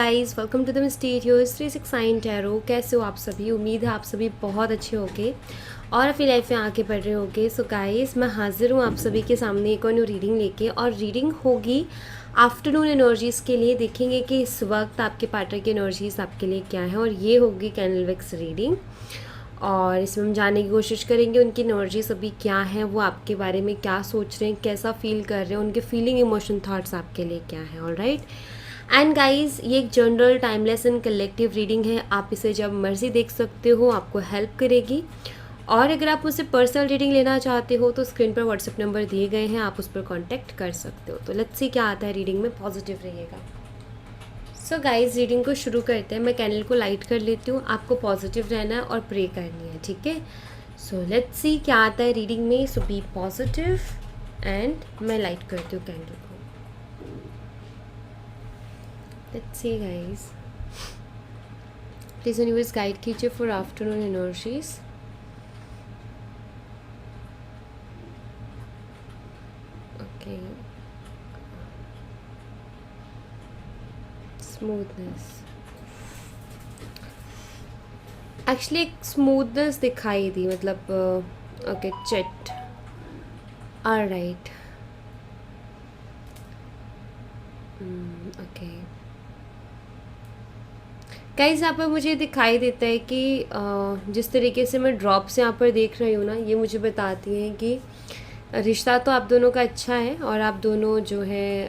Guys, welcome to the mysterious 369 tarot. कैसे हो आप सभी? उम्मीद है आप सभी बहुत अच्छे होंगे और अपनी लाइफ में आगे बढ़ रहे होंगे। सो गाइस, मैं हाजिर हूँ आप सभी के सामने एक और न्यू रीडिंग लेके, और रीडिंग होगी आफ्टरनून एनर्जीज़ के लिए। देखेंगे कि इस वक्त आपके पार्टनर की एनर्जीज़ आपके लिए क्या है, और ये होगी कैंडल विक्स रीडिंग। और इसमें हम जानने की कोशिश करेंगे उनकी एनर्जीज अभी क्या है, वो आपके बारे में क्या सोच रहे हैं, कैसा फील कर रहे हैं, उनके फीलिंग इमोशन थॉट्स आपके लिए क्या है। ऑलराइट एंड गाइस, ये एक general timeless and collective reading है। आप इसे जब मर्जी देख सकते हो, आपको हेल्प करेगी। और अगर आप मुझसे पर्सनल रीडिंग लेना चाहते हो तो स्क्रीन पर व्हाट्सएप नंबर दिए गए हैं, आप उस पर कॉन्टैक्ट कर सकते हो। तो लेट्स सी क्या आता है रीडिंग में, पॉजिटिव रहिएगा। सो गाइस, रीडिंग को शुरू करते हैं। मैं कैंडल को लाइट कर लेती हूँ, आपको पॉजिटिव रहना है और प्रे करनी है, ठीक है। सो लेट्स सी क्या आता है रीडिंग में। सो बी पॉजिटिव एंड मैं लाइट करती हूँ कैंडल को। Let's see guys, please universe guide कीजिए for afternoon energies. Okay, smoothness, actually एक स्मूथनेस दिखाई दी, मतलब ओके चेट, ऑलराइट, ओके गाइस। यहाँ पर मुझे दिखाई देता है कि जिस तरीके से मैं ड्रॉप्स यहाँ पर देख रही हूँ ना, ये मुझे बताती हैं कि रिश्ता तो आप दोनों का अच्छा है, और आप दोनों जो है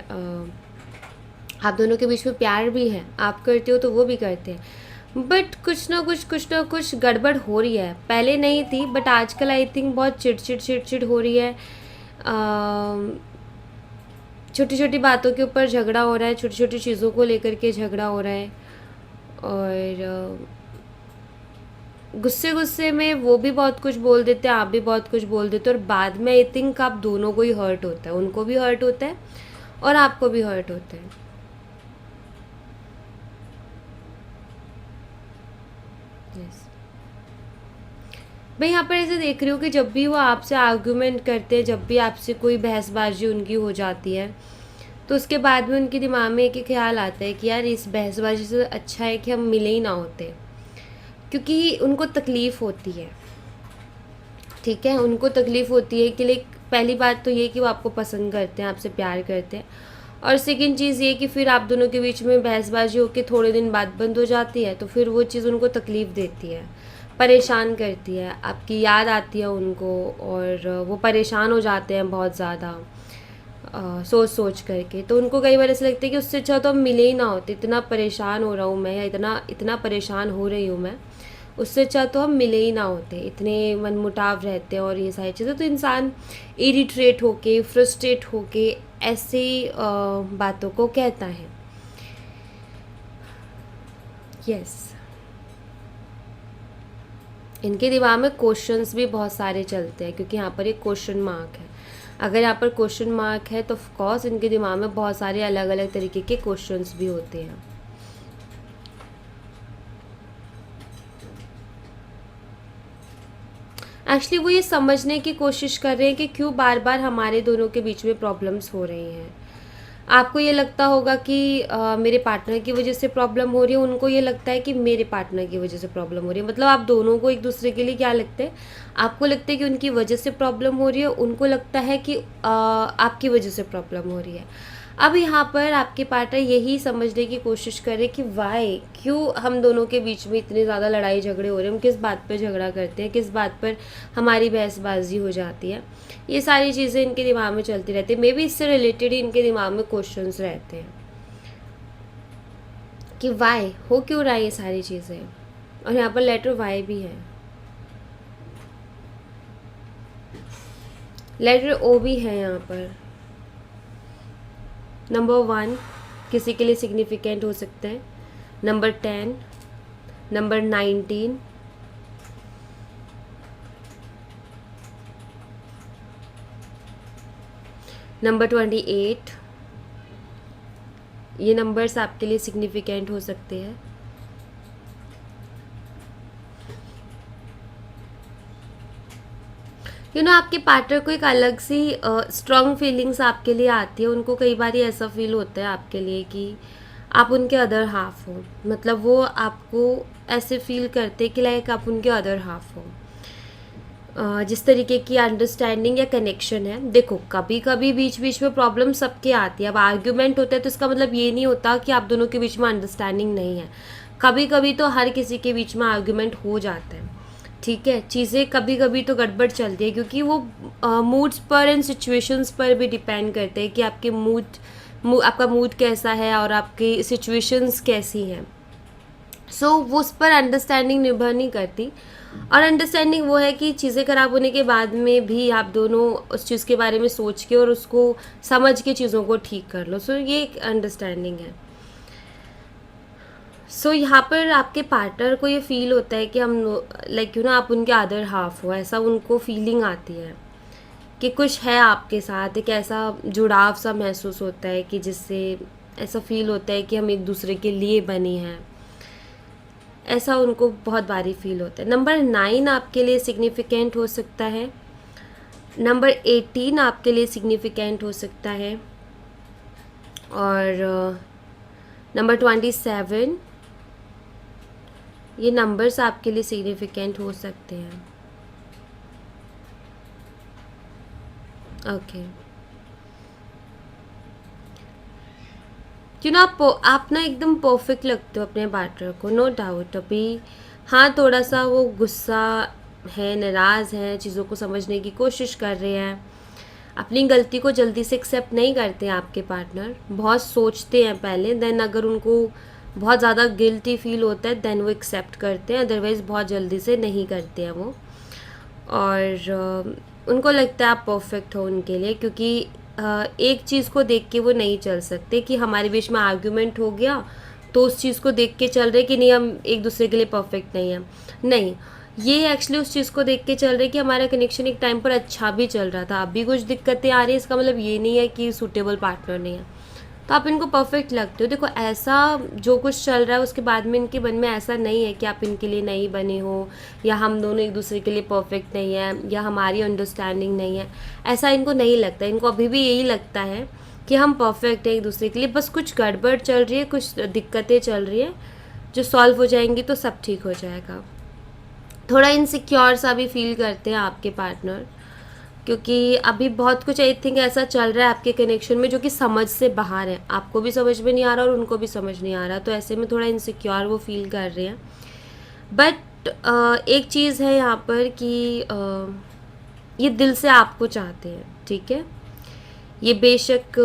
आप दोनों के बीच में प्यार भी है, आप करते हो तो वो भी करते हैं। बट कुछ ना कुछ गड़बड़ हो रही है। पहले नहीं थी, बट आजकल आई थिंक बहुत चिड़चिड़ हो रही है। छोटी छोटी बातों के ऊपर झगड़ा हो रहा है, छोटी छोटी चीज़ों को लेकर के झगड़ा हो रहा है, और गुस्से में वो भी बहुत कुछ बोल देते हैं, आप भी बहुत कुछ बोल देते हो, और बाद में आई थिंक आप दोनों को ही हर्ट होता है, उनको भी हर्ट होता है और आपको भी हर्ट होता है। यस, मैं यहाँ पर ऐसे देख रही हूँ कि जब भी वो आपसे आर्गूमेंट करते हैं, जब भी आपसे कोई बहसबाजी उनकी हो जाती है, तो उसके बाद में उनके दिमाग में एक ही ख्याल आता है कि यार इस बहसबाजी से अच्छा है कि हम मिले ही ना होते, क्योंकि उनको तकलीफ़ होती है। ठीक है, उनको तकलीफ़ होती है कि लाइक पहली बात तो ये कि वो आपको पसंद करते हैं, आपसे प्यार करते हैं, और सेकंड चीज़ ये कि फिर आप दोनों के बीच में बहसबाजी होकर थोड़े दिन बाद बंद हो जाती है, तो फिर वो चीज़ उनको तकलीफ़ देती है, परेशान करती है, आपकी याद आती है उनको, और वो परेशान हो जाते हैं बहुत ज़्यादा सोच करके। तो उनको कई बार ऐसा लगता है कि उससे अच्छा तो हम मिले ही ना होते, इतना परेशान हो रहा हूँ मैं, या इतना परेशान हो रही हूँ मैं, उससे अच्छा तो हम मिले ही ना होते, इतने मनमुटाव रहते हैं और ये सारी चीज़ें। तो इंसान इरिट्रेट होके, फ्रस्ट्रेट होके ऐसे बातों को कहता है। यस, इनके दिमाग में क्वेश्चंस भी बहुत सारे चलते हैं, क्योंकि यहाँ पर एक क्वेश्चन मार्क है। अगर यहाँ पर क्वेश्चन मार्क है तो ऑफकोर्स इनके दिमाग में बहुत सारे अलग अलग तरीके के क्वेश्चंस भी होते हैं। एक्चुअली वो ये समझने की कोशिश कर रहे हैं कि क्यों बार बार हमारे दोनों के बीच में प्रॉब्लम्स हो रही हैं। आपको ये लगता होगा कि मेरे पार्टनर की वजह से प्रॉब्लम हो रही है, उनको ये लगता है कि मेरे पार्टनर की वजह से प्रॉब्लम हो रही है। मतलब आप दोनों को एक दूसरे के लिए क्या लगता है, आपको लगता है कि उनकी वजह से प्रॉब्लम हो रही है, उनको लगता है कि आपकी वजह से प्रॉब्लम हो रही है। अब यहाँ पर आपके पार्टनर यही समझने की कोशिश करें कि वाई, क्यों हम दोनों के बीच में इतने ज़्यादा लड़ाई झगड़े हो रहे हैं, हम किस बात पर झगड़ा करते हैं, किस बात पर हमारी बहसबाजी हो जाती है। ये सारी चीज़ें इनके दिमाग में चलती रहती है। मे बी इससे रिलेटेड ही इनके दिमाग में क्वेश्चंस रहते हैं कि वाई हो क्यों रहा है ये सारी चीज़ें। और यहाँ पर लेटर वाई भी है, लेटर ओ भी है यहाँ पर। नंबर 1 किसी के लिए सिग्निफिकेंट हो सकता है, नंबर 10, नंबर 19, नंबर 28, ये नंबर्स आपके लिए सिग्निफिकेंट हो सकते हैं। आपके पार्टनर को एक अलग सी स्ट्रॉन्ग फीलिंग्स आपके लिए आती है। उनको कई बार ऐसा फील होता है आपके लिए कि आप उनके अदर हाफ हो, मतलब वो आपको ऐसे फील करते कि लाइक आप उनके अदर हाफ हो। जिस तरीके की अंडरस्टैंडिंग या कनेक्शन है, देखो कभी कभी बीच बीच में प्रॉब्लम सबके आती है। अब आर्ग्यूमेंट होता है तो इसका मतलब ये नहीं होता कि आप दोनों के बीच में अंडरस्टैंडिंग नहीं है। कभी कभी तो हर किसी के बीच में आर्ग्यूमेंट हो जाता है, ठीक है। चीज़ें कभी कभी तो गड़बड़ चलती है, क्योंकि वो मूड्स पर एंड सिचुएशंस पर भी डिपेंड करते हैं कि आपके आपका मूड कैसा है और आपकी सिचुएशंस कैसी हैं। सो वो उस पर अंडरस्टैंडिंग निर्भर नहीं करती। और अंडरस्टैंडिंग वो है कि चीज़ें ख़राब होने के बाद में भी आप दोनों उस चीज़ के बारे में सोच के और उसको समझ के चीज़ों को ठीक कर लो। सो ये एक अंडरस्टैंडिंग है। सो यहाँ पर आपके पार्टनर को ये फील होता है कि हम लाइक आप उनके अदर हाफ हो, ऐसा उनको फीलिंग आती है कि कुछ है आपके साथ, एक ऐसा जुड़ाव सा महसूस होता है कि जिससे ऐसा फील होता है कि हम एक दूसरे के लिए बने हैं। ऐसा उनको बहुत बारी फील होता है। नंबर 9 आपके लिए सिग्निफिकेंट हो सकता है। नंबर 18 आपके लिए सिग्निफिकेंट हो सकता है। और नंबर 27, ये नंबर्स आपके लिए सिग्निफिकेंट हो सकते हैं। ओके, क्यों ना आप ना एकदम परफेक्ट लगते हो अपने पार्टनर को, नो डाउट। अभी हाँ, थोड़ा सा वो गुस्सा है, नाराज़ हैं, चीज़ों को समझने की कोशिश कर रहे हैं, अपनी गलती को जल्दी से एक्सेप्ट नहीं करते हैं आपके पार्टनर, बहुत सोचते हैं पहले, देन अगर उनको बहुत ज़्यादा गिल्टी फील होता है देन वो एक्सेप्ट करते हैं, अदरवाइज़ बहुत जल्दी से नहीं करते हैं वो। और उनको लगता है आप परफेक्ट हो उनके लिए, क्योंकि एक चीज़ को देख के वो नहीं चल सकते कि हमारे बीच में आर्ग्यूमेंट हो गया तो उस चीज़ को देख के चल रहे कि नहीं हम एक दूसरे के लिए परफेक्ट नहीं हैं। नहीं, ये एक्चुअली उस चीज़ को देख के चल रहे कि हमारा कनेक्शन एक टाइम पर अच्छा भी चल रहा था, अभी कुछ दिक्कतें आ रही है, इसका मतलब ये नहीं है कि सूटेबल पार्टनर नहीं है। तो आप इनको परफेक्ट लगते हो। देखो ऐसा जो कुछ चल रहा है उसके बाद में इनके मन में ऐसा नहीं है कि आप इनके लिए नहीं बने हो, या हम दोनों एक दूसरे के लिए परफेक्ट नहीं है, या हमारी अंडरस्टैंडिंग नहीं है। ऐसा इनको नहीं लगता, इनको अभी भी यही लगता है कि हम परफेक्ट हैं एक दूसरे के लिए, बस कुछ गड़बड़ चल रही है, कुछ दिक्कतें चल रही है, जो सॉल्व हो जाएंगी तो सब ठीक हो जाएगा। थोड़ा इनसिक्योर सा भी फील करते हैं आपके पार्टनर, क्योंकि अभी बहुत कुछ आई थिंक ऐसा चल रहा है आपके कनेक्शन में जो कि समझ से बाहर है, आपको भी समझ में नहीं आ रहा और उनको भी समझ नहीं आ रहा, तो ऐसे में थोड़ा इनसिक्योर वो फील कर रहे हैं। बट एक चीज़ है यहाँ पर कि ये दिल से आपको चाहते हैं, ठीक है। ये बेशक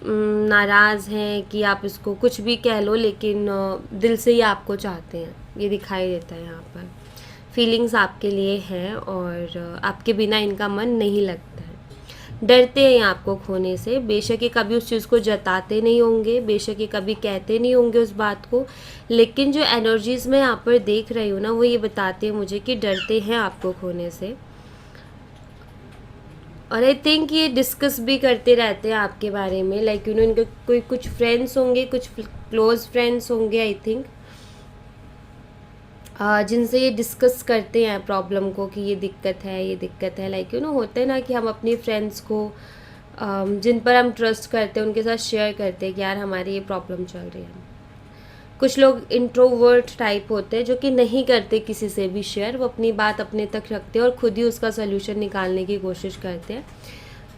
नाराज़ हैं कि आप इसको कुछ भी कह लो, लेकिन दिल से ही आपको चाहते हैं, ये दिखाई देता है यहाँ पर। फीलिंग्स आपके लिए हैं और आपके बिना इनका मन नहीं लगता है। डरते हैं आपको खोने से, बेशक ये कभी उस चीज़ को जताते नहीं होंगे, बेशक ये कभी कहते नहीं होंगे उस बात को, लेकिन जो एनर्जीज़ मैं यहाँ पर देख रही हूँ ना, वो ये बताते हैं मुझे कि डरते हैं आपको खोने से। और आई थिंक ये डिस्कस भी करते रहते हैं आपके बारे में, लाइक इनके कोई कुछ फ्रेंड्स होंगे, कुछ क्लोज फ्रेंड्स होंगे आई थिंक, जिनसे ये डिस्कस करते हैं प्रॉब्लम को कि ये दिक्कत है, ये दिक्कत है। लाइक होता है ना कि हम अपनी फ्रेंड्स को जिन पर हम ट्रस्ट करते हैं उनके साथ शेयर करते हैं कि यार हमारी ये प्रॉब्लम चल रही है। कुछ लोग इंट्रोवर्ट टाइप होते हैं जो कि नहीं करते किसी से भी शेयर, वो अपनी बात अपने तक रखते हैं और खुद ही उसका सल्यूशन निकालने की कोशिश करते हैं।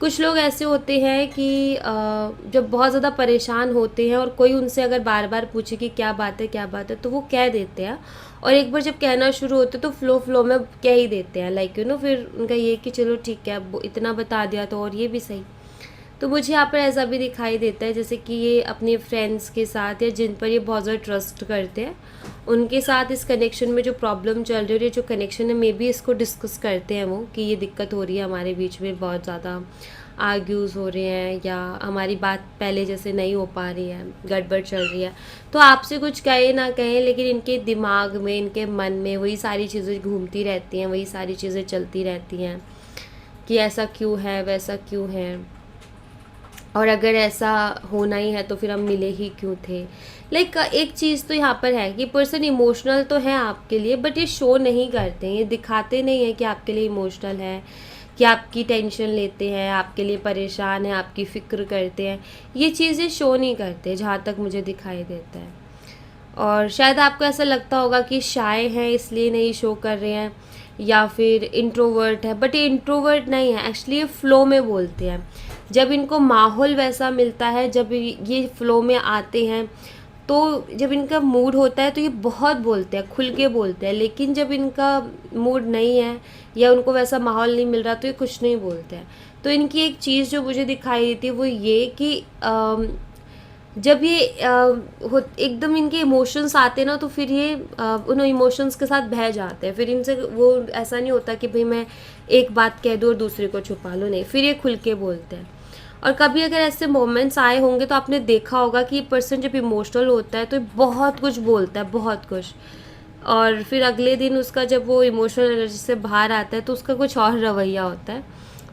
कुछ लोग ऐसे होते हैं कि जब बहुत ज़्यादा परेशान होते हैं और कोई उनसे अगर बार बार पूछे कि क्या बात है क्या बात है, तो वो कह देते हैं, और एक बार जब कहना शुरू होते तो फ्लो में कह ही देते हैं। लाइक फिर उनका ये कि चलो ठीक है, अब इतना बता दिया तो और ये भी सही। तो मुझे यहाँ पर ऐसा भी दिखाई देता है जैसे कि ये अपने फ्रेंड्स के साथ या जिन पर ये बहुत ज़्यादा ट्रस्ट करते हैं उनके साथ इस कनेक्शन में जो प्रॉब्लम चल रही है, जो कनेक्शन है, मे बी इसको डिस्कस करते हैं वो कि ये दिक्कत हो रही है हमारे बीच में, बहुत ज़्यादा आर्ग्यूज़ हो रहे हैं या हमारी बात पहले जैसे नहीं हो पा रही है, गड़बड़ चल रही है। तो आपसे कुछ कहे ना कहें, लेकिन इनके दिमाग में, इनके मन में वही सारी चीज़ें घूमती रहती हैं, वही सारी चीज़ें चलती रहती हैं कि ऐसा क्यों है, वैसा क्यों है, और अगर ऐसा होना ही है तो फिर हम मिले ही क्यों थे। लाइक एक चीज़ तो यहाँ पर है कि पर्सन इमोशनल तो है आपके लिए, बट ये शो नहीं करते हैं, ये दिखाते नहीं है कि आपके लिए इमोशनल है, कि आपकी टेंशन लेते हैं, आपके लिए परेशान हैं, आपकी फ़िक्र करते हैं, ये चीज़ें शो नहीं करते जहाँ तक मुझे दिखाई देता है। और शायद आपको ऐसा लगता होगा कि शाय हैं इसलिए नहीं शो कर रहे हैं, या फिर इंट्रोवर्ट है, बट ये इंट्रोवर्ट नहीं है, एक्चुअली ये फ़्लो में बोलते हैं। जब इनको माहौल वैसा मिलता है, जब ये फ़्लो में आते हैं, तो जब इनका मूड होता है तो ये बहुत बोलते हैं, खुल के बोलते हैं। लेकिन जब इनका मूड नहीं है या उनको वैसा माहौल नहीं मिल रहा तो ये कुछ नहीं बोलते हैं। तो इनकी एक चीज़ जो मुझे दिखाई देती है वो ये कि जब ये एकदम इनके इमोशंस आते हैं ना, तो फिर ये उन इमोशंस के साथ बह जाते हैं। फिर इनसे वो ऐसा नहीं होता कि भाई मैं एक बात कह दूँ और दूसरे को छुपा लूँ, नहीं, फिर ये खुल के बोलते हैं। और कभी अगर ऐसे मोमेंट्स आए होंगे तो आपने देखा होगा कि ये पर्सन जब इमोशनल होता है तो बहुत कुछ बोलता है, बहुत कुछ, और फिर अगले दिन उसका जब वो इमोशनल एनर्जी से बाहर आता है तो उसका कुछ और रवैया होता है।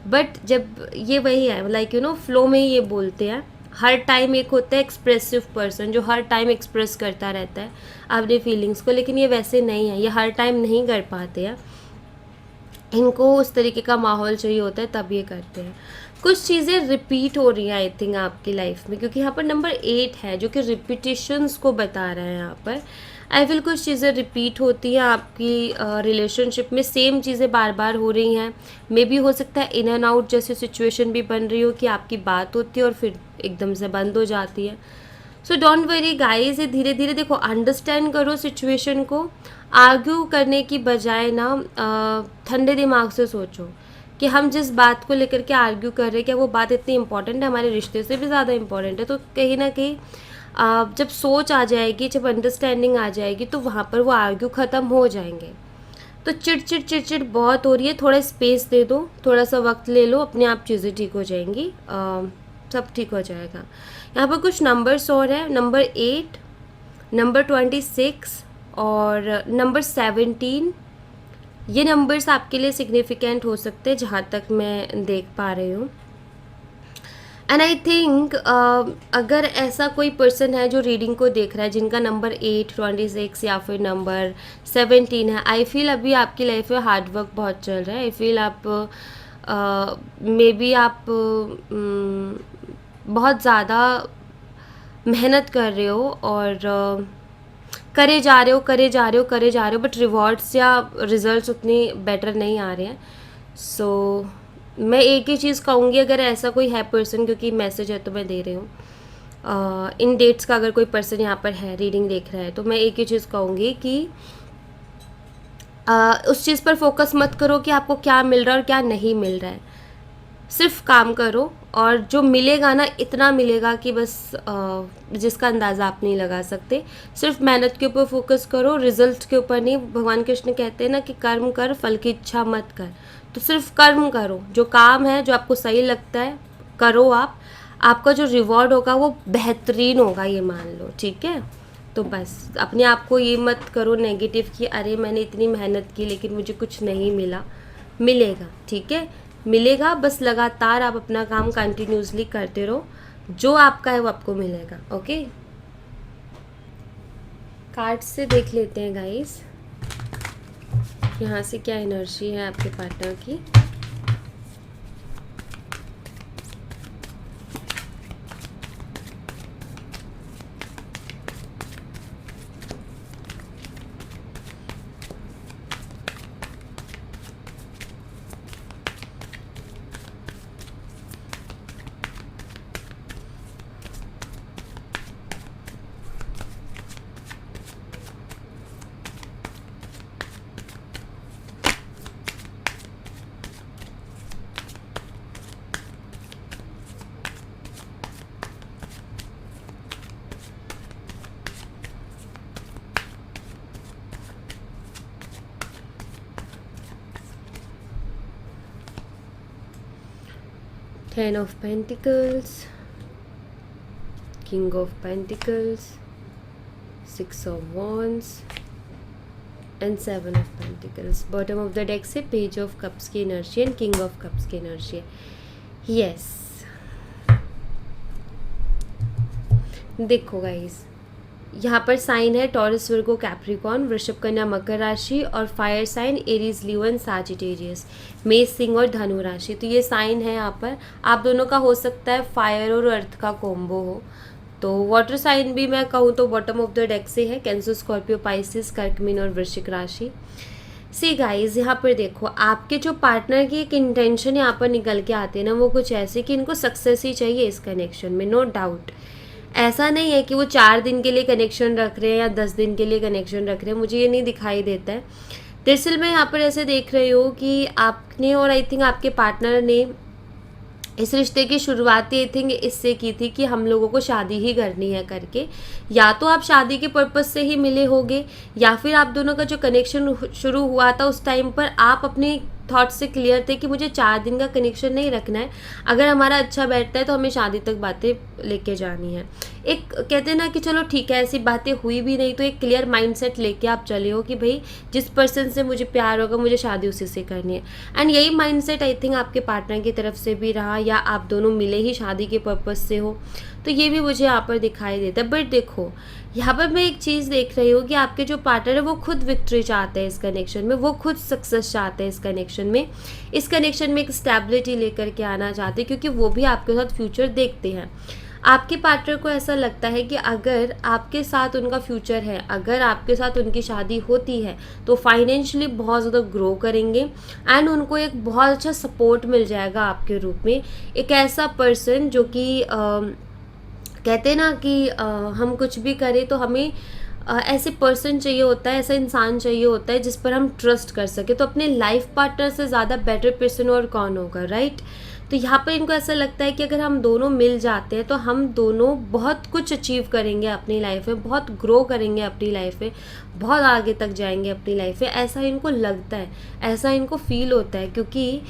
बट जब ये वही है, लाइक फ़्लो में ही ये बोलते हैं। हर टाइम एक होता है एक्सप्रेसिव पर्सन जो हर टाइम एक्सप्रेस करता रहता है अपने फीलिंग्स को, लेकिन ये वैसे नहीं है, ये हर टाइम नहीं कर पाते हैं। इनको उस तरीके का माहौल चाहिए होता है तब ये करते हैं। कुछ चीज़ें रिपीट हो रही हैं आई थिंक आपकी लाइफ में, क्योंकि यहाँ पर नंबर 8 है जो कि रिपीटिशंस को बता रहा है। यहाँ पर आई फील कुछ चीज़ें रिपीट होती हैं आपकी रिलेशनशिप में, सेम चीज़ें बार बार हो रही हैं। मे बी हो सकता है इन एंड आउट जैसी सिचुएशन भी बन रही हो कि आपकी बात होती है और फिर एकदम से बंद हो जाती है। सो डोंट वरी गाइस, ये धीरे धीरे देखो, अंडरस्टैंड करो सिचुएशन को। आर्ग्यू करने की बजाय ना ठंडे दिमाग से सोचो कि हम जिस बात को लेकर के आर्ग्यू कर रहे हैं क्या वो बात इतनी इंपॉर्टेंट है, हमारे रिश्ते से भी ज़्यादा इंपॉर्टेंट है। तो कहीं ना कहीं जब सोच आ जाएगी, जब अंडरस्टैंडिंग आ जाएगी, तो वहाँ पर वो आर्ग्यू ख़त्म हो जाएंगे। तो चिड़चिड़ चिड़चिड़ बहुत हो रही है, थोड़ा स्पेस दे दो, थोड़ा सा वक्त ले लो, अपने आप चीज़ें ठीक हो जाएंगी, सब ठीक हो जाएगा। यहाँ पर कुछ नंबर्स और है, नंबर 8, नंबर 26 और नंबर 17। ये नंबर्स आपके लिए सिग्निफिकेंट हो सकते हैं जहाँ तक मैं देख पा रही हूँ। एंड आई थिंक अगर ऐसा कोई पर्सन है जो रीडिंग को देख रहा है जिनका नंबर 8, 26 या फिर नंबर 17 है, आई फील अभी आपकी लाइफ में हार्डवर्क बहुत चल रहा है। आई फील आप मे बी आप बहुत ज़्यादा मेहनत कर रहे हो और करे जा रहे हो, बट रिवॉर्ड्स या रिजल्ट्स उतने बेटर नहीं आ रहे हैं। सो मैं एक ही चीज़ कहूँगी, अगर ऐसा कोई है पर्सन, क्योंकि मैसेज है तो मैं दे रही हूँ, इन डेट्स का अगर कोई पर्सन यहाँ पर है, रीडिंग देख रहा है, तो मैं एक ही चीज़ कहूँगी कि उस चीज़ पर फोकस मत करो कि आपको क्या मिल रहा है और क्या नहीं मिल रहा है। सिर्फ काम करो और जो मिलेगा ना, इतना मिलेगा कि बस जिसका अंदाज़ा आप नहीं लगा सकते। सिर्फ मेहनत के ऊपर फोकस करो, रिजल्ट के ऊपर नहीं। भगवान कृष्ण कहते हैं ना कि कर्म कर, फल की इच्छा मत कर। तो सिर्फ कर्म करो, जो काम है, जो आपको सही लगता है करो आप। आपका जो रिवॉर्ड होगा वो बेहतरीन होगा, ये मान लो, ठीक है। तो बस अपने आप को ये मत करो नेगेटिव कि अरे मैंने इतनी मेहनत की लेकिन मुझे कुछ नहीं मिला। मिलेगा, ठीक है, मिलेगा। बस लगातार आप अपना काम कंटिन्यूसली करते रहो, जो आपका है वो आपको मिलेगा। ओके, कार्ड से देख लेते हैं गाइस, यहाँ से क्या एनर्जी है आपके पार्टनर की। Ten of Pentacles, King of Pentacles, Six of Wands and 7 of Pentacles। Bottom of the deck से पेज ऑफ कप्स की energy and king of cups की एनर्जी है। यस, देखो गाइस, यहाँ पर साइन है टॉरस, विर्गो, कैप्रिकॉर्न, वृषभ, कन्या, मकर राशि, और fire sign Aries, Leo and Sagittarius, Mesh, Singh और धनु राशि। तो ये साइन है यहाँ पर। आप दोनों का हो सकता है फायर और अर्थ का कॉम्बो हो। तो वाटर साइन भी मैं कहूँ तो बॉटम ऑफ द डेक से है कैंसर, स्कॉर्पियो, पाइसिस, कर्क, मीन और वृश्चिक राशि। सी गाइज, यहाँ पर देखो आपके जो पार्टनर की एक इंटेंशन यहाँ पर निकल के आते हैं ना, वो कुछ ऐसे कि इनको सक्सेस ही चाहिए इस कनेक्शन में, नो डाउट। ऐसा नहीं है कि वो 4 दिन के लिए कनेक्शन रख रहे हैं या 10 दिन के लिए कनेक्शन रख रहे हैं, मुझे ये नहीं दिखाई देता है। दरअसल मैं यहाँ पर ऐसे देख रही हूँ कि आपने और आई थिंक आपके पार्टनर ने इस रिश्ते की शुरुआत आई थिंक इससे की थी कि हम लोगों को शादी ही करनी है करके। या तो आप शादी के पर्पज़ से ही मिले होगे, या फिर आप दोनों का जो कनेक्शन शुरू हुआ था उस टाइम पर आप अपने थॉट से क्लियर थे कि मुझे 4 दिन का कनेक्शन नहीं रखना है, अगर हमारा अच्छा बैठता है तो हमें शादी तक बातें लेके जानी है। एक कहते हैं ना कि चलो ठीक है, ऐसी बातें हुई भी नहीं तो एक क्लियर माइंडसेट लेके आप चले हो कि भाई जिस पर्सन से मुझे प्यार होगा मुझे शादी उसी से करनी है। एंड यही माइंडसेट आई थिंक आपके पार्टनर की तरफ से भी रहा, या आप दोनों मिले ही शादी के पर्पज़ से हो, तो ये भी मुझे यहाँ पर दिखाई देता है। बट देखो यहाँ पर मैं एक चीज़ देख रही हूँ कि आपके जो पार्टनर है वो खुद विक्ट्री चाहते हैं इस कनेक्शन में, वो खुद सक्सेस चाहते हैं इस कनेक्शन में, इस कनेक्शन में एक स्टेबिलिटी लेकर के आना चाहते हैं, क्योंकि वो भी आपके साथ फ्यूचर देखते हैं। आपके पार्टनर को ऐसा लगता है कि अगर आपके साथ उनका फ्यूचर है, अगर आपके साथ उनकी शादी होती है तो फाइनेंशियली बहुत ज़्यादा ग्रो करेंगे एंड उनको एक बहुत अच्छा सपोर्ट मिल जाएगा आपके रूप में। एक ऐसा पर्सन जो कि कहते हैं ना कि हम कुछ भी करें तो हमें ऐसे पर्सन चाहिए होता है, ऐसा इंसान चाहिए होता है जिस पर हम ट्रस्ट कर सके। तो अपने लाइफ पार्टनर से ज़्यादा बेटर पर्सन और कौन होगा, राइट। तो यहाँ पर इनको ऐसा लगता है कि अगर हम दोनों मिल जाते हैं तो हम दोनों बहुत कुछ अचीव करेंगे अपनी लाइफ में, बहुत ग्रो करेंगे अपनी लाइफ में, बहुत आगे तक जाएंगे अपनी लाइफ में, ऐसा इनको लगता है, ऐसा इनको फील होता है। क्योंकि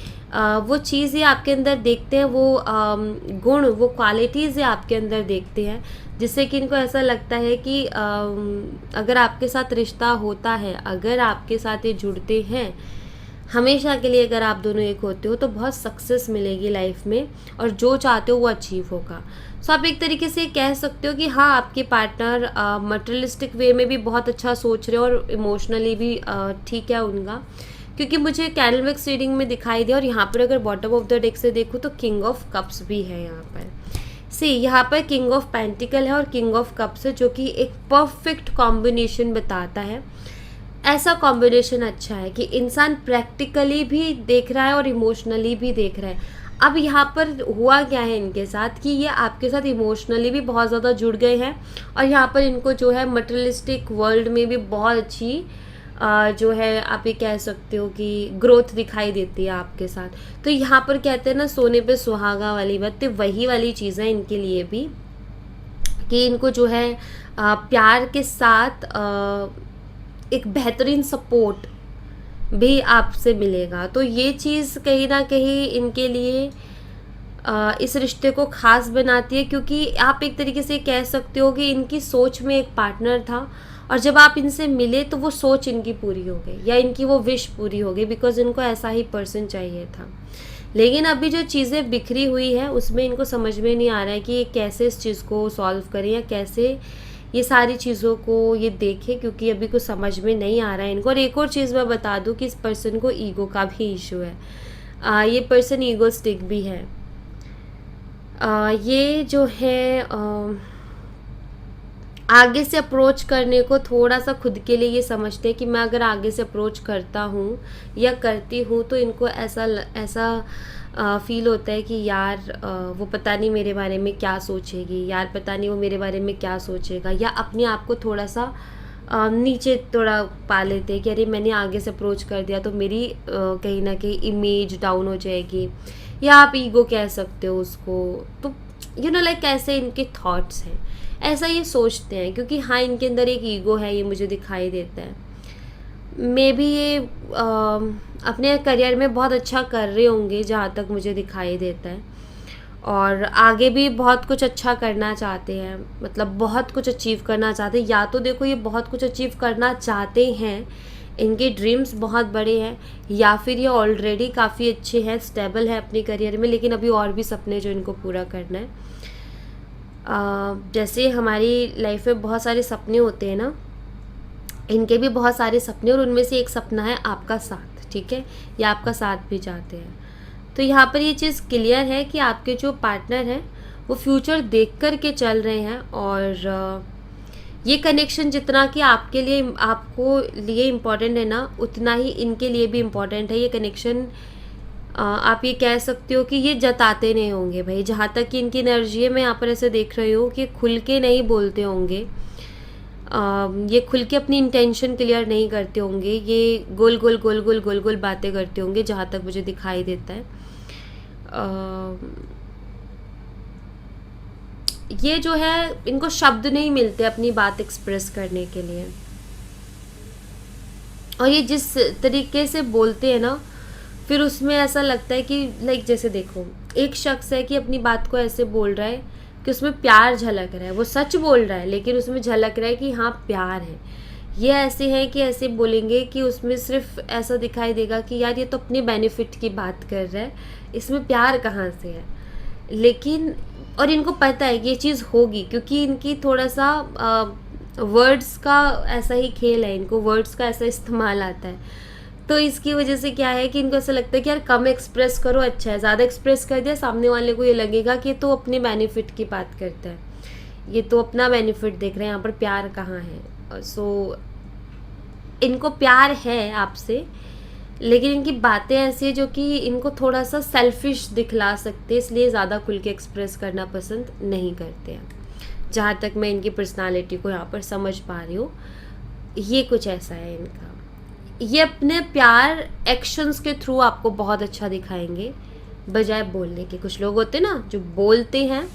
वो चीज़ ये आपके अंदर देखते हैं, वो गुण, वो क्वालिटीज़ ये आपके अंदर देखते हैं, जिससे कि इनको ऐसा लगता है कि अगर आपके साथ रिश्ता होता है, अगर आपके साथ ये जुड़ते हैं हमेशा के लिए, अगर आप दोनों एक होते हो तो बहुत सक्सेस मिलेगी लाइफ में और जो चाहते हो वो अचीव होगा। सो आप एक तरीके से कह सकते हो कि हाँ, आपके पार्टनर मटेरियलिस्टिक वे में भी बहुत अच्छा सोच रहे हो और इमोशनली भी ठीक है उनका, क्योंकि मुझे कैंडल विक्स रीडिंग में दिखाई दिया। और यहाँ पर अगर बॉटम ऑफ द डेक से देखूँ तो किंग ऑफ कप्स भी है यहाँ पर। सी यहाँ पर किंग ऑफ पेंटिकल है और किंग ऑफ कप्स है, जो कि एक परफेक्ट कॉम्बिनेशन बताता है। ऐसा कॉम्बिनेशन अच्छा है कि इंसान प्रैक्टिकली भी देख रहा है और इमोशनली भी देख रहा है। अब यहाँ पर हुआ क्या है इनके साथ कि ये आपके साथ इमोशनली भी बहुत ज़्यादा जुड़ गए हैं और यहाँ पर इनको जो है मटेरियलिस्टिक वर्ल्ड में भी बहुत अच्छी जो है आप ये कह सकते हो कि ग्रोथ दिखाई देती है आपके साथ। तो यहाँ पर कहते हैं ना सोने पे सुहागा वाली बात, तो वही वाली चीज़ है इनके लिए भी कि इनको जो है प्यार के साथ एक बेहतरीन सपोर्ट भी आपसे मिलेगा। तो ये चीज़ कहीं ना कहीं इनके लिए इस रिश्ते को ख़ास बनाती है, क्योंकि आप एक तरीके से कह सकते हो कि इनकी सोच में एक पार्टनर था और जब आप इनसे मिले तो वो सोच इनकी पूरी हो गई या इनकी वो विश पूरी हो गई, बिकॉज इनको ऐसा ही पर्सन चाहिए था। लेकिन अभी जो चीज़ें बिखरी हुई है उसमें इनको समझ में नहीं आ रहा है कि ये कैसे इस चीज़ को सॉल्व करें या कैसे ये सारी चीज़ों को ये देखें, क्योंकि अभी कुछ समझ में नहीं आ रहा है इनको। और एक और चीज़ मैं बता दूं कि इस पर्सन को ईगो का भी इशू है। ये पर्सन ईगोस्टिक भी है। ये जो है आगे से अप्रोच करने को थोड़ा सा खुद के लिए ये समझते हैं कि मैं अगर आगे से अप्रोच करता हूँ या करती हूँ तो इनको ऐसा फील होता है कि यार वो पता नहीं मेरे बारे में क्या सोचेगी, यार पता नहीं वो मेरे बारे में क्या सोचेगा, या अपने आप को थोड़ा सा नीचे थोड़ा पा लेते हैं कि अरे मैंने आगे से अप्रोच कर दिया तो मेरी कहीं ना कहीं इमेज डाउन हो जाएगी, या आप ईगो कह सकते हो उसको। तो लाइक ऐसे इनके थॉट्स हैं, ऐसा ये सोचते हैं, क्योंकि हाँ इनके अंदर एक ईगो है, ये मुझे दिखाई देता है। मे बी ये अपने करियर में बहुत अच्छा कर रहे होंगे जहाँ तक मुझे दिखाई देता है, और आगे भी बहुत कुछ अच्छा करना चाहते हैं, मतलब बहुत कुछ अचीव करना चाहते हैं। या तो देखो ये बहुत कुछ अचीव करना चाहते हैं, इनके ड्रीम्स बहुत बड़े हैं, या फिर ये ऑलरेडी काफ़ी अच्छे हैं, स्टेबल है अपने करियर में, लेकिन अभी और भी सपने जो इनको पूरा करना है। जैसे हमारी लाइफ में बहुत सारे सपने होते हैं ना, इनके भी बहुत सारे सपने, और उनमें से एक सपना है आपका साथ, ठीक है, या आपका साथ भी चाहते हैं। तो यहाँ पर ये चीज़ क्लियर है कि आपके जो पार्टनर हैं वो फ्यूचर देख कर के चल रहे हैं, और ये कनेक्शन जितना कि आपके लिए, आपको लिए इम्पोर्टेंट है ना, उतना ही इनके लिए भी इम्पोर्टेंट है ये कनेक्शन। आप ये कह सकते हो कि ये जताते नहीं होंगे भाई, जहाँ तक कि इनकी एनर्जी है, मैं यहाँ पर ऐसे देख रही हूँ कि खुल के नहीं बोलते होंगे, ये खुल के अपनी इंटेंशन क्लियर नहीं करते होंगे, ये गोल गोल गोल गोल गोल गोल बातें करते होंगे, जहाँ तक मुझे दिखाई देता है। ये जो है, इनको शब्द नहीं मिलते अपनी बात एक्सप्रेस करने के लिए, और ये जिस तरीके से बोलते हैं ना, फिर उसमें ऐसा लगता है कि लाइक जैसे देखो, एक शख्स है कि अपनी बात को ऐसे बोल रहा है कि उसमें प्यार झलक रहा है, वो सच बोल रहा है लेकिन उसमें झलक रहा है कि हाँ प्यार है। ये ऐसे हैं कि ऐसे बोलेंगे कि उसमें सिर्फ ऐसा दिखाई देगा कि यार ये तो अपने बेनिफिट की बात कर रहा है, इसमें प्यार कहाँ से है। लेकिन और इनको पता है कि ये चीज़ होगी, क्योंकि इनकी थोड़ा सा वर्ड्स का ऐसा ही खेल है, इनको वर्ड्स का ऐसा इस्तेमाल आता है। तो इसकी वजह से क्या है कि इनको ऐसा लगता है कि यार कम एक्सप्रेस करो अच्छा है, ज़्यादा एक्सप्रेस कर दिया सामने वाले को ये लगेगा कि ये तो अपने बेनिफिट की बात करता है, ये तो अपना बेनिफिट देख रहे हैं, यहाँ पर प्यार कहाँ है। सो इनको प्यार है आपसे, लेकिन इनकी बातें ऐसी है जो कि इनको थोड़ा सा सेल्फिश दिखला सकते, इसलिए ज़्यादा खुल के एक्सप्रेस करना पसंद नहीं करते हैं, जहाँ तक मैं इनकी पर्सनालिटी को यहाँ पर समझ पा रही हूँ। ये कुछ ऐसा है इनका, ये अपने प्यार एक्शंस के थ्रू आपको बहुत अच्छा दिखाएंगे बजाय बोलने के। कुछ लोग होते हैं ना जो बोलते हैं,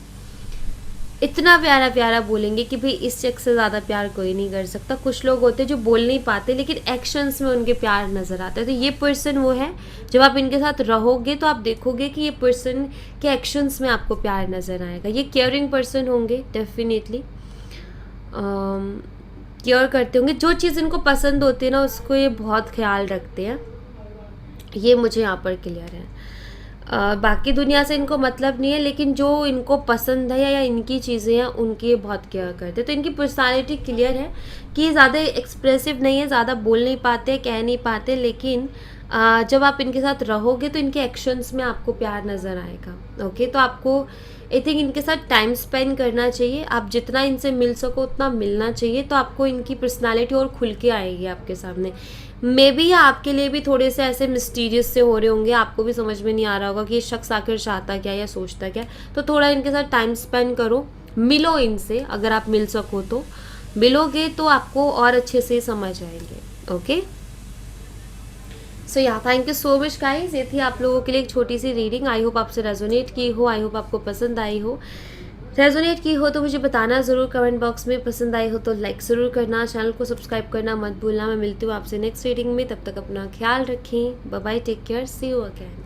इतना प्यारा प्यारा बोलेंगे कि भाई इस शख्स से ज़्यादा प्यार कोई नहीं कर सकता। कुछ लोग होते हैं जो बोल नहीं पाते लेकिन एक्शंस में उनके प्यार नज़र आता है। तो ये पर्सन वो है, जब आप इनके साथ रहोगे तो आप देखोगे कि ये पर्सन के एक्शंस में आपको प्यार नज़र आएगा। ये केयरिंग पर्सन होंगे डेफिनेटली, केयर करते होंगे, जो चीज़ इनको पसंद होती है ना उसको ये बहुत ख्याल रखते हैं, ये मुझे यहाँ पर क्लियर है। बाकी दुनिया से इनको मतलब नहीं है, लेकिन जो इनको पसंद है या इनकी चीज़ें हैं उनकी ये बहुत केयर करते हैं। तो इनकी पर्सनालिटी क्लियर है कि ये ज़्यादा एक्सप्रेसिव नहीं है, ज़्यादा बोल नहीं पाते, कह नहीं पाते, लेकिन जब आप इनके साथ रहोगे तो इनके एक्शंस में आपको प्यार नज़र आएगा। ओके, तो आपको आई थिंक इनके साथ टाइम स्पेंड करना चाहिए, आप जितना इनसे मिल सको उतना मिलना चाहिए, तो आपको इनकी पर्सनालिटी और खुल के आएगी आपके सामने। मे बी आपके लिए भी थोड़े से ऐसे मिस्टीरियस से हो रहे होंगे, आपको भी समझ में नहीं आ रहा होगा कि ये शख्स आखिर चाहता क्या या सोचता क्या। तो थोड़ा इनके साथ टाइम स्पेंड करो, मिलो इनसे, अगर आप मिल सको तो मिलोगे तो आपको और अच्छे से समझ आएंगे। ओके, सो या thank you so much guys, ये थी आप लोगों के लिए एक छोटी सी रीडिंग। आई होप आपसे रेजोनेट की हो, आई होप आपको पसंद आई हो। रेजोनेट की हो तो मुझे बताना ज़रूर कमेंट बॉक्स में, पसंद आई हो तो लाइक ज़रूर करना, चैनल को सब्सक्राइब करना मत भूलना। मैं मिलती हूँ आपसे नेक्स्ट रीडिंग में, तब तक अपना ख्याल रखें, bye bye, take care, see you again.